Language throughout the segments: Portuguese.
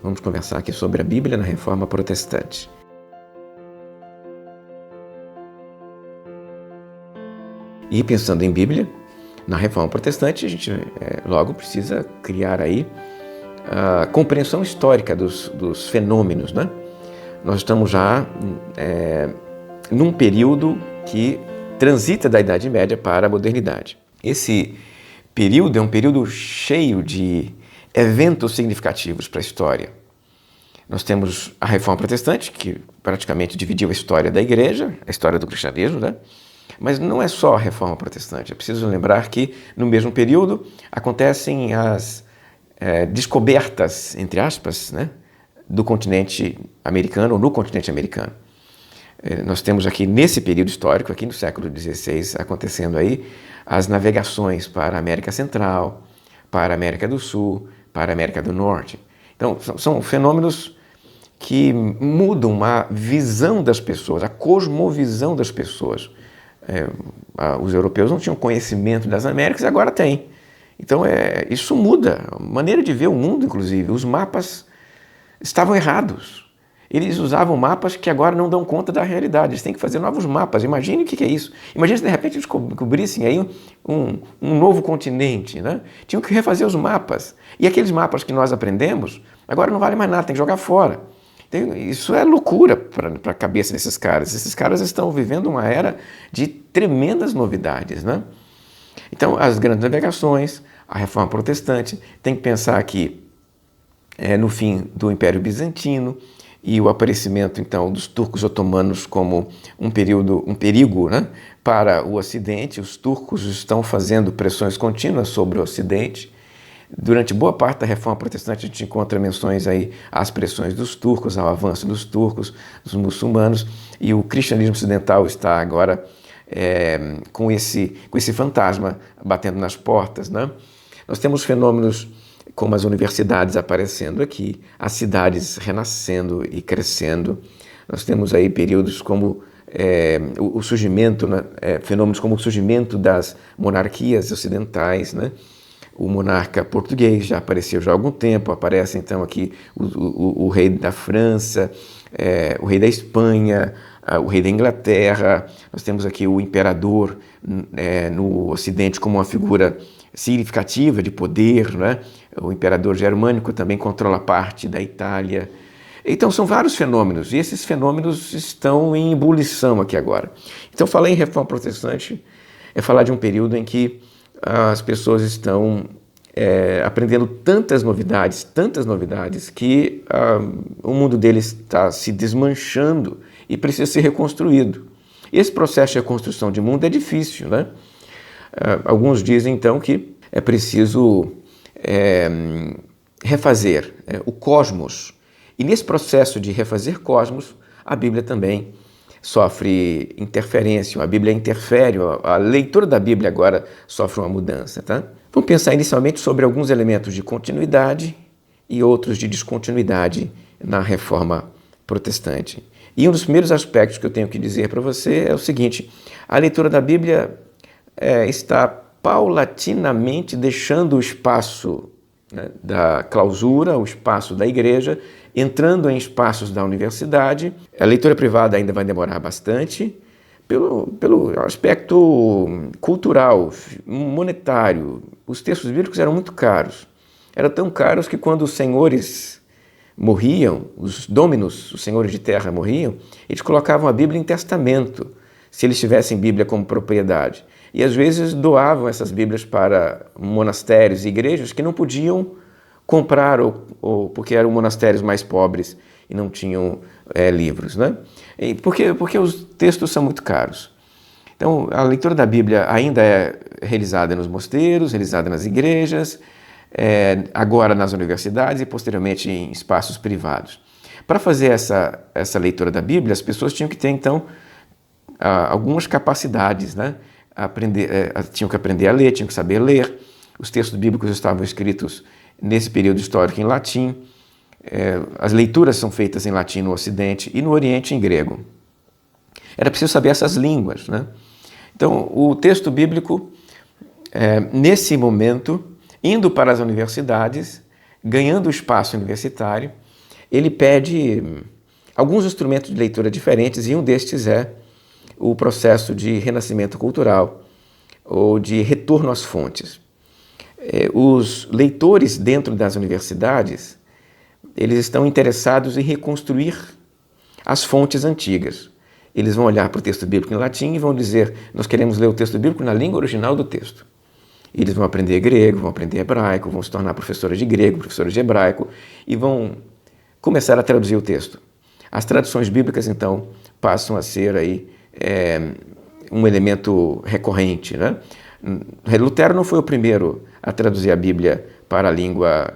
Vamos conversar aqui sobre a Bíblia na Reforma Protestante. E pensando em Bíblia, na Reforma Protestante, a gente logo precisa criar aí a compreensão histórica dos fenômenos, né? Nós estamos já num período que transita da Idade Média para a modernidade. Esse período é um período cheio de eventos significativos para a história. Nós temos a Reforma Protestante, que praticamente dividiu a história da Igreja, a história do cristianismo, né? Mas não é só a Reforma Protestante. É preciso lembrar que, no mesmo período, acontecem as descobertas, entre aspas, né, do continente americano, ou no continente americano. Nós temos aqui, nesse período histórico, aqui no século XVI, acontecendo aí as navegações para a América Central, para a América do Sul, para a América do Norte. Então, são fenômenos que mudam a visão das pessoas, a cosmovisão das pessoas. Os europeus não tinham conhecimento das Américas e agora têm. Então, isso muda a maneira de ver o mundo, inclusive. Os mapas estavam errados. Eles usavam mapas que agora não dão conta da realidade. Eles têm que fazer novos mapas. Imagine o que é isso. Imagine se de repente eles descobrissem aí um novo continente, né? Tinham que refazer os mapas. E aqueles mapas que nós aprendemos, agora não vale mais nada, tem que jogar fora. Isso é loucura para a cabeça desses caras. Esses caras estão vivendo uma era de tremendas novidades, né? Então, as grandes navegações, a Reforma Protestante, tem que pensar que no fim do Império Bizantino, e o aparecimento, então, dos turcos otomanos como um perigo, né, para o Ocidente. Os turcos estão fazendo pressões contínuas sobre o Ocidente. Durante boa parte da Reforma Protestante, a gente encontra menções aí às pressões dos turcos, ao avanço dos turcos, dos muçulmanos, e o cristianismo ocidental está agora com esse fantasma batendo nas portas, né? Nós temos fenômenos como as universidades aparecendo aqui, as cidades renascendo e crescendo. Nós temos aí períodos como o surgimento, né, fenômenos como o surgimento das monarquias ocidentais, né? O monarca português já apareceu já há algum tempo, aparece então aqui o rei da França, o rei da Espanha, o rei da Inglaterra. Nós temos aqui o imperador no Ocidente como uma figura significativa de poder, né? O imperador germânico também controla parte da Itália. Então são vários fenômenos, e esses fenômenos estão em ebulição aqui agora. Então falar em Reforma Protestante é falar de um período em que as pessoas estão aprendendo tantas novidades, que o mundo deles está se desmanchando e precisa ser reconstruído. Esse processo de reconstrução de mundo é difícil, né? Alguns dizem, então, que é preciso refazer o cosmos. E nesse processo de refazer cosmos, a Bíblia também sofre interferência, a Bíblia interfere, a leitura da Bíblia agora sofre uma mudança, tá? Vamos pensar inicialmente sobre alguns elementos de continuidade e outros de descontinuidade na Reforma Protestante. E um dos primeiros aspectos que eu tenho que dizer para você é o seguinte: a leitura da Bíblia está paulatinamente deixando o espaço, né, da clausura, o espaço da igreja, entrando em espaços da universidade. A leitura privada ainda vai demorar bastante, pelo aspecto cultural, monetário. Os textos bíblicos eram muito caros. Eram tão caros que quando os senhores morriam, os dôminos, os senhores de terra morriam, eles colocavam a Bíblia em testamento, se eles tivessem Bíblia como propriedade. E às vezes doavam essas Bíblias para monastérios e igrejas que não podiam comprar, ou porque eram monastérios mais pobres e não tinham livros, né? Porque os textos são muito caros. Então, a leitura da Bíblia ainda é realizada nos mosteiros, realizada nas igrejas, agora nas universidades e posteriormente em espaços privados. Para fazer essa leitura da Bíblia, as pessoas tinham que ter, então, algumas capacidades, né? Tinham que aprender a ler, tinham que saber ler. Os textos bíblicos estavam escritos nesse período histórico em latim. As leituras são feitas em latim no Ocidente e no Oriente em grego. Era preciso saber essas línguas, né? Então, o texto bíblico, nesse momento, indo para as universidades, ganhando o espaço universitário, ele pede alguns instrumentos de leitura diferentes, e um destes é o processo de renascimento cultural, ou de retorno às fontes. Os leitores dentro das universidades, eles estão interessados em reconstruir as fontes antigas. Eles vão olhar para o texto bíblico em latim e vão dizer: nós queremos ler o texto bíblico na língua original do texto. Eles vão aprender grego, vão aprender hebraico, vão se tornar professores de grego, professores de hebraico, e vão começar a traduzir o texto. As traduções bíblicas, então, passam a ser aí, um elemento recorrente, né? Lutero não foi o primeiro a traduzir a Bíblia para a língua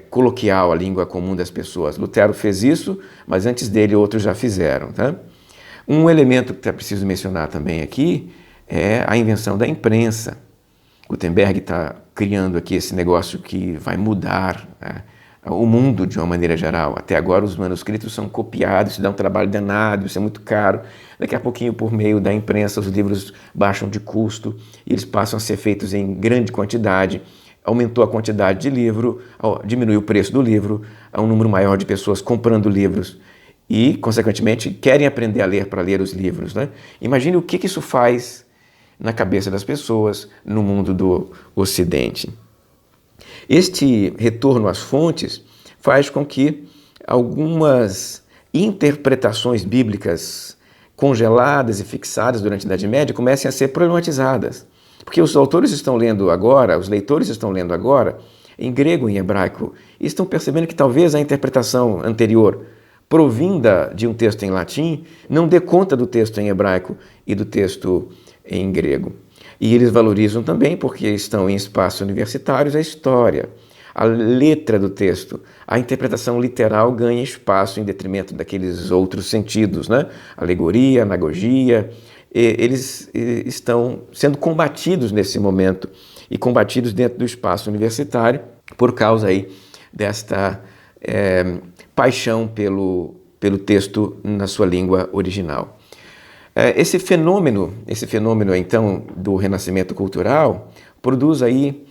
coloquial, a língua comum das pessoas. Lutero fez isso, mas antes dele outros já fizeram, tá? Um elemento que é preciso mencionar também aqui é a invenção da imprensa. Gutenberg está criando aqui esse negócio que vai mudar, né, o mundo de uma maneira geral. Até agora os manuscritos são copiados, isso dá um trabalho danado, isso é muito caro. Daqui a pouquinho, por meio da imprensa, os livros baixam de custo e eles passam a ser feitos em grande quantidade. Aumentou a quantidade de livro, diminuiu o preço do livro, há um número maior de pessoas comprando livros e, consequentemente, querem aprender a ler para ler os livros, né? Imagine o que isso faz na cabeça das pessoas no mundo do Ocidente. Este retorno às fontes faz com que algumas interpretações bíblicas congeladas e fixadas durante a Idade Média comecem a ser problematizadas. Porque os autores estão lendo agora, os leitores estão lendo agora, em grego e em hebraico, e estão percebendo que talvez a interpretação anterior, provinda de um texto em latim, não dê conta do texto em hebraico e do texto em grego. E eles valorizam também, porque estão em espaços universitários, a história, a letra do texto. A interpretação literal ganha espaço em detrimento daqueles outros sentidos, né? Alegoria, anagogia. Eles estão sendo combatidos nesse momento e combatidos dentro do espaço universitário por causa aí desta paixão pelo texto na sua língua original. Esse fenômeno então do renascimento cultural produz aí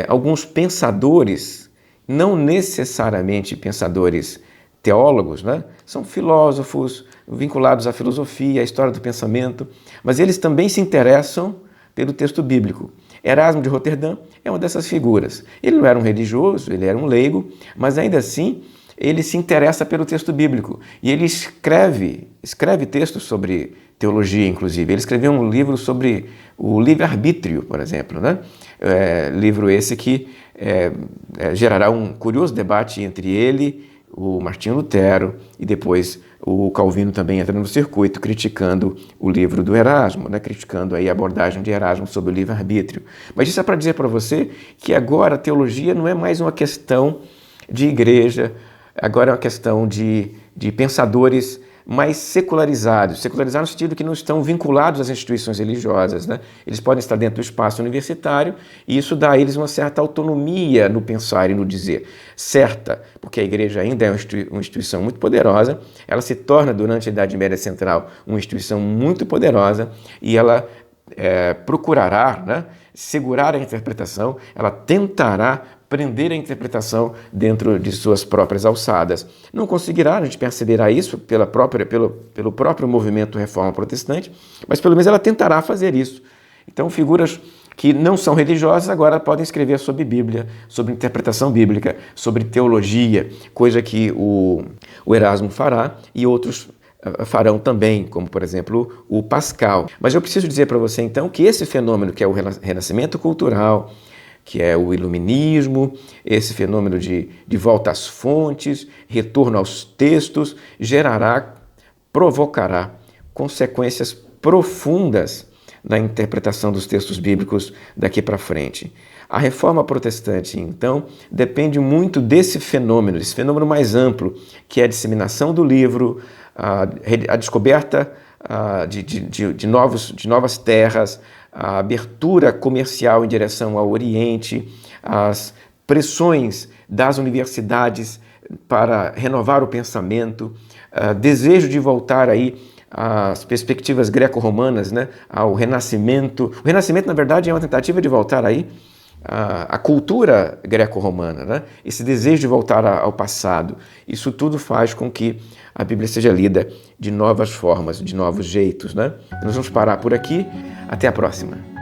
alguns pensadores, não necessariamente pensadores teólogos, né? São filósofos vinculados à filosofia, à história do pensamento, mas eles também se interessam pelo texto bíblico. Erasmo de Roterdã é uma dessas figuras. Ele não era um religioso, ele era um leigo, mas ainda assim ele se interessa pelo texto bíblico e ele escreve textos sobre teologia, inclusive. Ele escreveu um livro sobre o livre-arbítrio, por exemplo, né? Livro esse que gerará um curioso debate entre ele, o Martinho Lutero, e depois o Calvino também entra no circuito, criticando o livro do Erasmo, né? Criticando aí a abordagem de Erasmo sobre o livre-arbítrio. Mas isso é para dizer para você que agora a teologia não é mais uma questão de igreja, agora é uma questão de pensadores mais secularizados no sentido que não estão vinculados às instituições religiosas, né? Eles podem estar dentro do espaço universitário e isso dá a eles uma certa autonomia no pensar e no dizer. Certa, porque a igreja ainda é uma instituição muito poderosa, ela se torna, durante a Idade Média Central, uma instituição muito poderosa e ela procurará, né, segurar a interpretação, ela tentará prender a interpretação dentro de suas próprias alçadas. Não conseguirá, a gente perceberá isso pelo próprio movimento Reforma Protestante, mas pelo menos ela tentará fazer isso. Então, figuras que não são religiosas agora podem escrever sobre Bíblia, sobre interpretação bíblica, sobre teologia, coisa que o Erasmo fará e outros farão também, como por exemplo o Pascal. Mas eu preciso dizer para você então que esse fenômeno que é o renascimento cultural, que é o iluminismo, esse fenômeno de volta às fontes, retorno aos textos, provocará consequências profundas na interpretação dos textos bíblicos daqui para frente. A reforma protestante, então, depende muito desse fenômeno mais amplo, que é a disseminação do livro, a descoberta de novas terras, a abertura comercial em direção ao Oriente, as pressões das universidades para renovar o pensamento, desejo de voltar aí às perspectivas greco-romanas, né, ao Renascimento. O Renascimento, na verdade, é uma tentativa de voltar aí a cultura greco-romana, né? Esse desejo de voltar ao passado, isso tudo faz com que a Bíblia seja lida de novas formas, de novos jeitos, né? Nós vamos parar por aqui. Até a próxima.